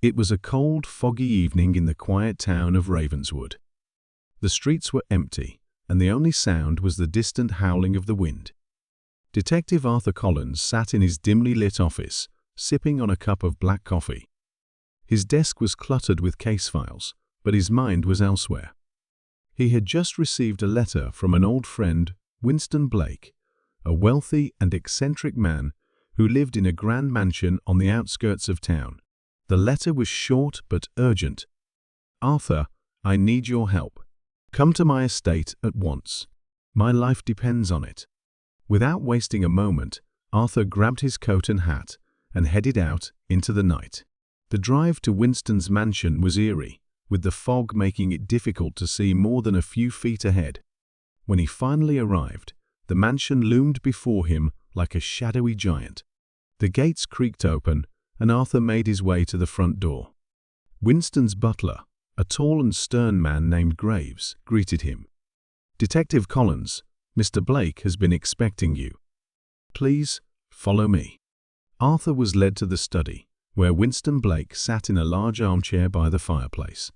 It was a cold, foggy evening in the quiet town of Ravenswood. The streets were empty, and the only sound was the distant howling of the wind. Detective Arthur Collins sat in his dimly lit office, sipping on a cup of black coffee. His desk was cluttered with case files, but his mind was elsewhere. He had just received a letter from an old friend, Winston Blake, a wealthy and eccentric man who lived in a grand mansion on the outskirts of town. The letter was short but urgent. "Arthur, I need your help. Come to my estate at once. My life depends on it." Without wasting a moment, Arthur grabbed his coat and hat and headed out into the night. The drive to Winston's mansion was eerie, with the fog making it difficult to see more than a few feet ahead. When he finally arrived, the mansion loomed before him like a shadowy giant. The gates creaked open, and Arthur made his way to the front door. Winston's butler, a tall and stern man named Graves, greeted him. "Detective Collins, Mr. Blake has been expecting you. Please, follow me." Arthur was led to the study, where Winston Blake sat in a large armchair by the fireplace.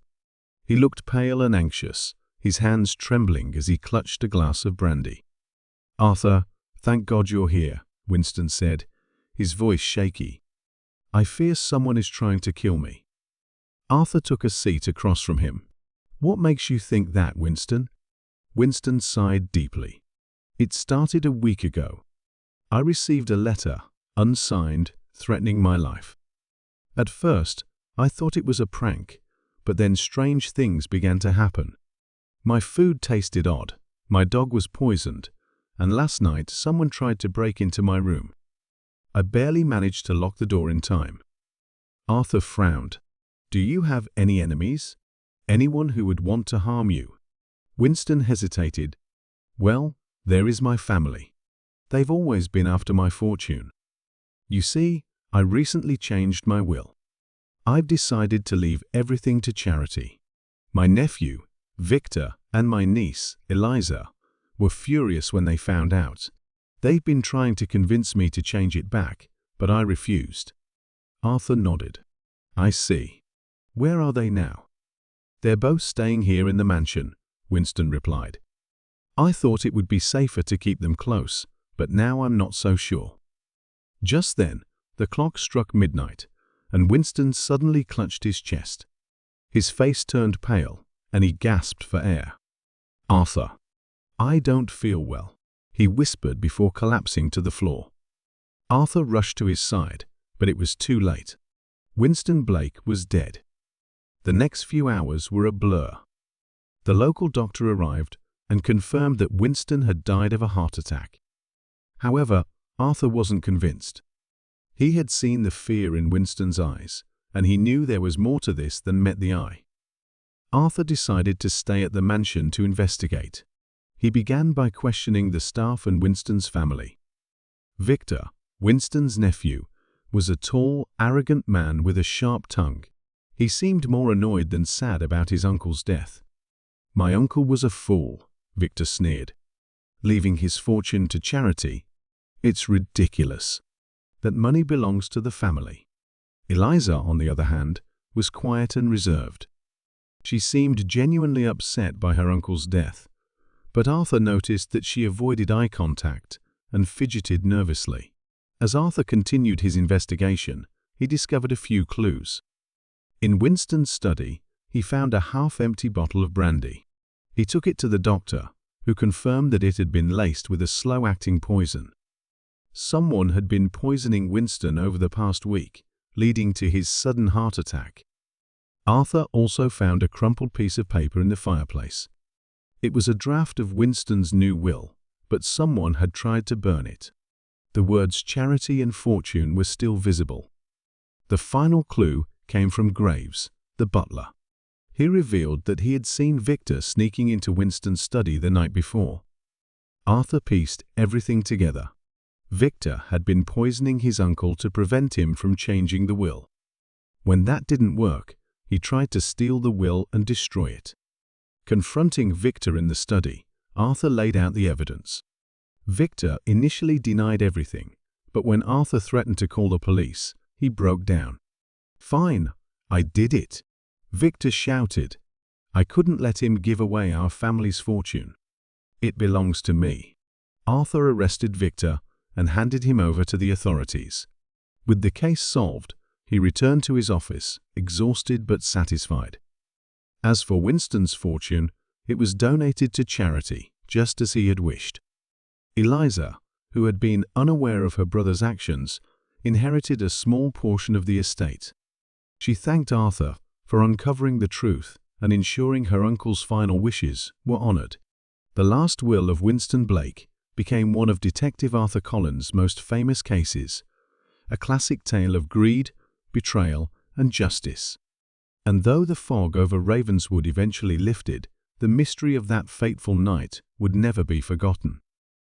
He looked pale and anxious, his hands trembling as he clutched a glass of brandy. "Arthur, thank God you're here," Winston said, his voice shaky. "I fear someone is trying to kill me." Arthur took a seat across from him. "What makes you think that, Winston?" Winston sighed deeply. "It started a week ago. I received a letter, unsigned, threatening my life. At first, I thought it was a prank, but then strange things began to happen. My food tasted odd, my dog was poisoned, and last night someone tried to break into my room. I barely managed to lock the door in time." Arthur frowned. "Do you have any enemies? Anyone who would want to harm you?" Winston hesitated. "Well, there is my family. They've always been after my fortune. You see, I recently changed my will. I've decided to leave everything to charity. My nephew, Victor, and my niece, Eliza, were furious when they found out. They've been trying to convince me to change it back, but I refused." Arthur nodded. "I see. Where are they now?" "They're both staying here in the mansion," Winston replied. "I thought it would be safer to keep them close, but now I'm not so sure." Just then, the clock struck midnight, and Winston suddenly clutched his chest. His face turned pale, and he gasped for air. "Arthur, I don't feel well," he whispered before collapsing to the floor. Arthur rushed to his side, but it was too late. Winston Blake was dead. The next few hours were a blur. The local doctor arrived and confirmed that Winston had died of a heart attack. However, Arthur wasn't convinced. He had seen the fear in Winston's eyes, and he knew there was more to this than met the eye. Arthur decided to stay at the mansion to investigate. He began by questioning the staff and Winston's family. Victor, Winston's nephew, was a tall, arrogant man with a sharp tongue. He seemed more annoyed than sad about his uncle's death. "My uncle was a fool," Victor sneered. "Leaving his fortune to charity? It's ridiculous. That money belongs to the family." Eliza, on the other hand, was quiet and reserved. She seemed genuinely upset by her uncle's death, but Arthur noticed that she avoided eye contact and fidgeted nervously. As Arthur continued his investigation, he discovered a few clues. In Winston's study, he found a half-empty bottle of brandy. He took it to the doctor, who confirmed that it had been laced with a slow-acting poison. Someone had been poisoning Winston over the past week, leading to his sudden heart attack. Arthur also found a crumpled piece of paper in the fireplace. It was a draft of Winston's new will, but someone had tried to burn it. The words charity and fortune were still visible. The final clue came from Graves, the butler. He revealed that he had seen Victor sneaking into Winston's study the night before. Arthur pieced everything together. Victor had been poisoning his uncle to prevent him from changing the will. When that didn't work, he tried to steal the will and destroy it. Confronting Victor in the study, Arthur laid out the evidence. Victor initially denied everything, but when Arthur threatened to call the police, he broke down. "Fine, "I did it!" Victor shouted. "I couldn't let him give away our family's fortune. It belongs to me." Arthur arrested Victor and handed him over to the authorities. With the case solved, he returned to his office, exhausted but satisfied. As for Winston's fortune, it was donated to charity, just as he had wished. Eliza, who had been unaware of her brother's actions, inherited a small portion of the estate. She thanked Arthur for uncovering the truth and ensuring her uncle's final wishes were honored. The last will of Winston Blake became one of Detective Arthur Collins' most famous cases, a classic tale of greed, betrayal, and justice. And though the fog over Ravenswood eventually lifted, the mystery of that fateful night would never be forgotten.